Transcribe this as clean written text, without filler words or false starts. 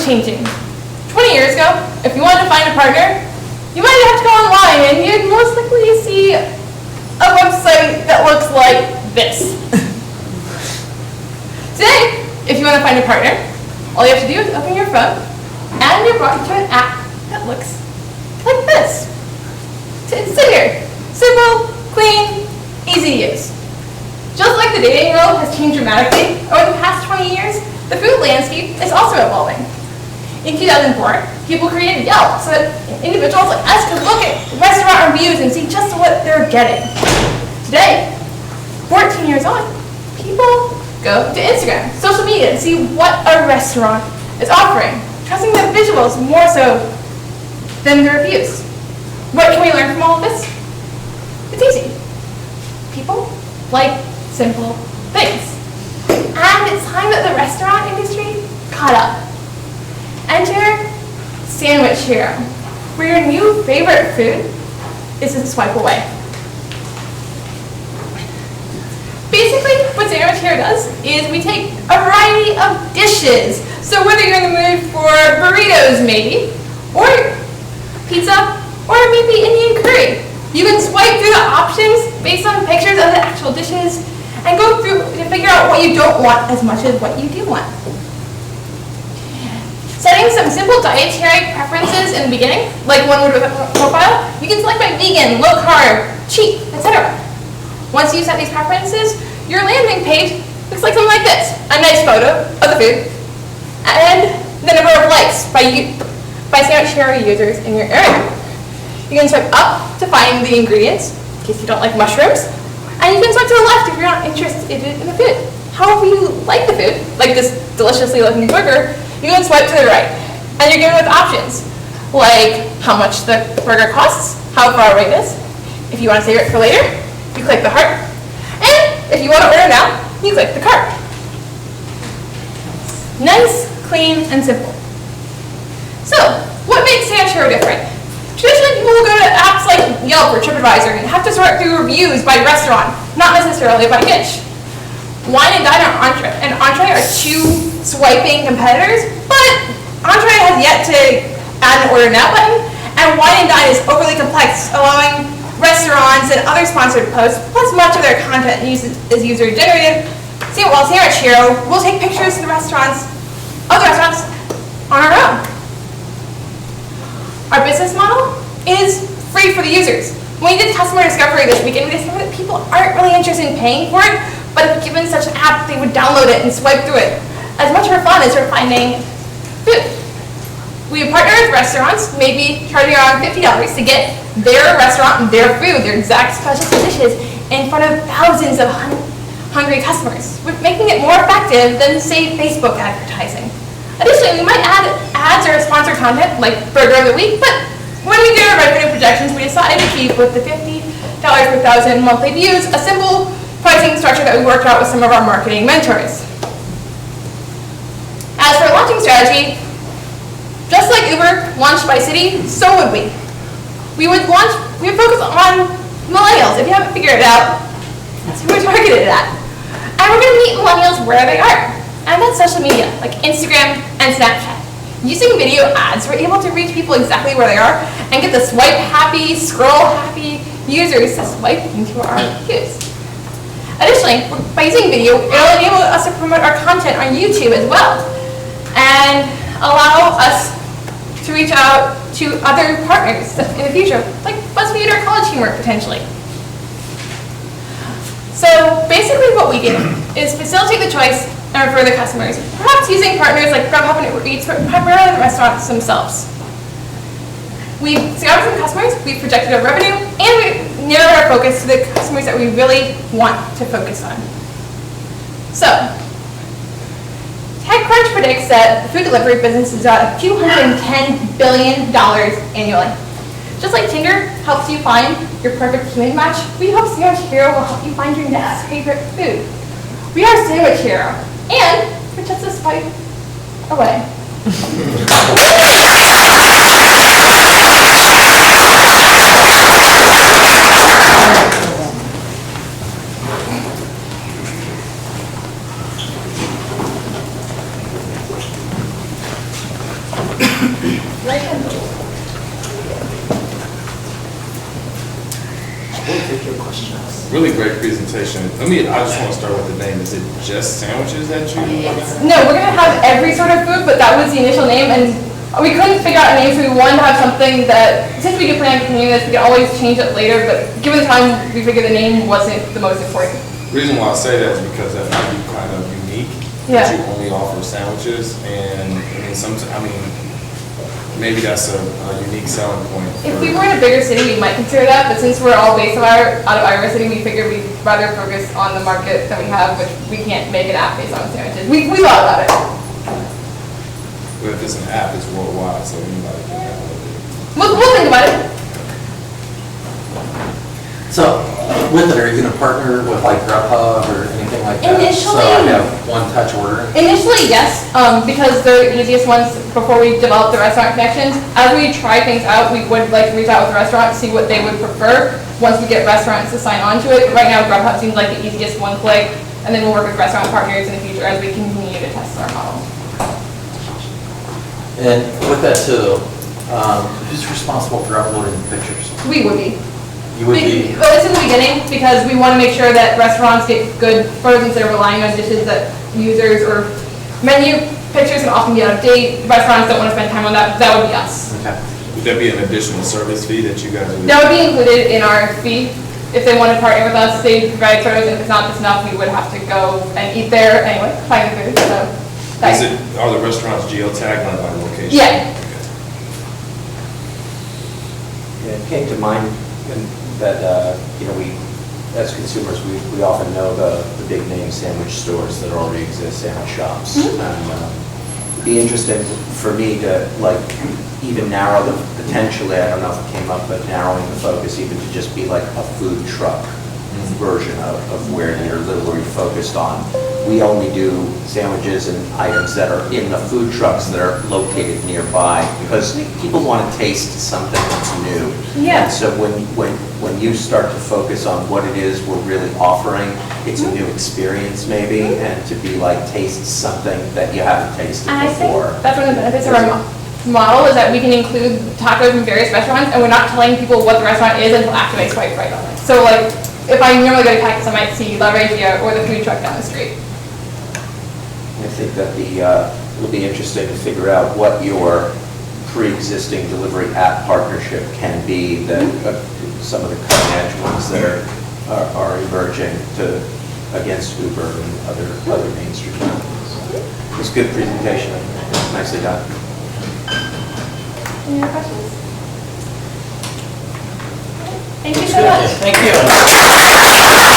changing. 20 years ago, if you wanted to find a partner, you might have to go online and you'd most likely see a website that looks like this. Today, if you want to find a partner, all you have to do is open your phone and you're brought to an app that looks like this. It's here. Simple, clean, easy to use. Just like the dating world has changed dramatically over the past 20 years, the food landscape is also evolving. In 2004, people created Yelp so that individuals like us could look at restaurant reviews and see just what they're getting. Today, 14 years on, people go to Instagram, social media, and see what a restaurant is offering, trusting the visuals more so than the reviews. What can we learn from all of this? It's easy. People like simple things. And it's time that the restaurant industry caught up. Enter Sandwich Hero, where your new favorite food is a swipe away. Basically, what Sandwich Hero does is we take a variety of dishes. So whether you're in the mood for burritos maybe, or pizza, or maybe Indian curry, you can swipe through the options based on pictures of the actual dishes and go through to figure out what you don't want as much as what you do want. Setting some simple dietary preferences in the beginning, like one would with a profile, you can select by vegan, low carb, cheap, etc. Once you set these preferences, your landing page looks like something like this. A nice photo of the food, and the number of likes by Sandwich Hero users in your area. You can swipe up to find the ingredients, in case you don't like mushrooms, and you can swipe to the left if you're not interested in the food. However you like the food, like this deliciously looking burger, you can swipe to the right, and you're given with options, like how much the burger costs, how far away it is. If you want to save it for later, you click the heart, and if you want to order now, you click the cart. Nice, clean, and simple. So, what makes Sandwich Hero different? Traditionally, people will go to apps like Yelp or TripAdvisor and have to sort through reviews by restaurant, not necessarily by dish. Wine and Dine and Entree are two swiping competitors, but Entree has yet to add an order now button, and Wine and Dine is overly complex, allowing restaurants and other sponsored posts, plus much of their content is user generated. While Sandwich Hero will take pictures of the restaurants on our own. Our business model is free for the users. When we did customer discovery this weekend, we discovered that people aren't really interested in paying for it, but if given such an app, they would download it and swipe through it. As much for fun as for finding food. We partner with restaurants, maybe charging around $50 to get their restaurant and their food, their exact specialty dishes, in front of thousands of hungry customers, making it more effective than, say, Facebook advertising. Additionally, we might add ads or sponsored content, like Burger of the Week, but when we did our revenue projections, we decided to keep with the $50 per thousand monthly views, a simple pricing structure that we worked out with some of our marketing mentors. As for launching strategy, just like Uber launched by city, so would we. We would focus on millennials. If you haven't figured it out, that's who we're targeted at. And we're going to meet millennials where they are. And that's social media, like Instagram and Snapchat. Using video ads, we're able to reach people exactly where they are and get the swipe-happy, scroll-happy users to swipe into our views. Additionally, by using video, it'll enable us to promote our content on YouTube as well and allow us to reach out to other partners in the future, like BuzzFeed or College Humor, potentially. So basically what we do is facilitate the choice and refer the customers, perhaps using partners like Grubhub and Uber Eats, but primarily the restaurants themselves. We've scouted some customers, we've projected our revenue, and we narrowed our focus to the customers that we really want to focus on. So, TechCrunch predicts that the food delivery business is at $210 billion annually. Just like Tinder helps you find your perfect human match, we hope Sandwich Hero will help you find your next favorite food. We are Sandwich Hero, and we're just a swipe away. Really great presentation. I just want to start with the name. Is it just sandwiches that you? No, we're gonna have every sort of food, but that was the initial name, and we couldn't figure out a name, so we wanted to have something that, since we could plan on continuing this, we could always change it later, but given the time, we figured the name wasn't the most important. The reason why I say that is because that might be kind of unique. Yeah. That you only offer sandwiches, and maybe that's a unique selling point. If we were in a bigger city, we might consider that, but since we're all based out of Iowa City, we figured we'd rather focus on the market that we have, which we can't make an app based on sandwiches. We thought about it. But if it's an app, it's worldwide, so anybody can download it. We'll think about it. So, with it, are you gonna partner with like Grubhub or anything like that? Initially- So I have one-touch ordering? Initially, yes, because they're the easiest ones before we develop the restaurant connections. As we try things out, we would like to reach out with the restaurant, see what they would prefer once we get restaurants to sign on to it. But right now, Grubhub seems like the easiest one click, and then we'll work with restaurant partners in the future as we continue to test our model. And with that too, who's responsible for uploading the pictures? We would be. You would be, Well, it's in the beginning because we want to make sure that restaurants get good photos instead of relying on dishes that users or menu pictures can often be out of date. Restaurants don't want to spend time on that. That would be us. okay. Would there be an additional service fee that you guys would? That would be included in our fee. If they want to partner with us, they provide photos, and if it's not this enough, we would have to go and eat there anyway, find the food. So, Are the restaurants geotagged by location? Yeah. It came to mind that, we, as consumers, we often know the big name sandwich stores that already exist, sandwich shops. And it'd be interesting for me to even narrow potentially, I don't know if it came up, but narrowing the focus even to just be like a food truck version of where you're literally focused on. We only do sandwiches and items that are in the food trucks that are located nearby because people want to taste something that's new. Yeah. And so when you start to focus on what it is we're really offering, it's a new experience maybe, and to be taste something that you haven't tasted And I before. think that's one of the benefits of our model is that we can include tacos from various restaurants, and we're not telling people what the restaurant is until after they swipe right on it. So if I normally go to Cactus, I might see La Regia or the food truck down the street. I think that it'll be interesting to figure out what your pre-existing delivery app partnership can be, that some of the cutting edge ones that are emerging against Uber and other mainstream companies. It was a good presentation, nicely done. Any other questions? Thank you so much. Thank you.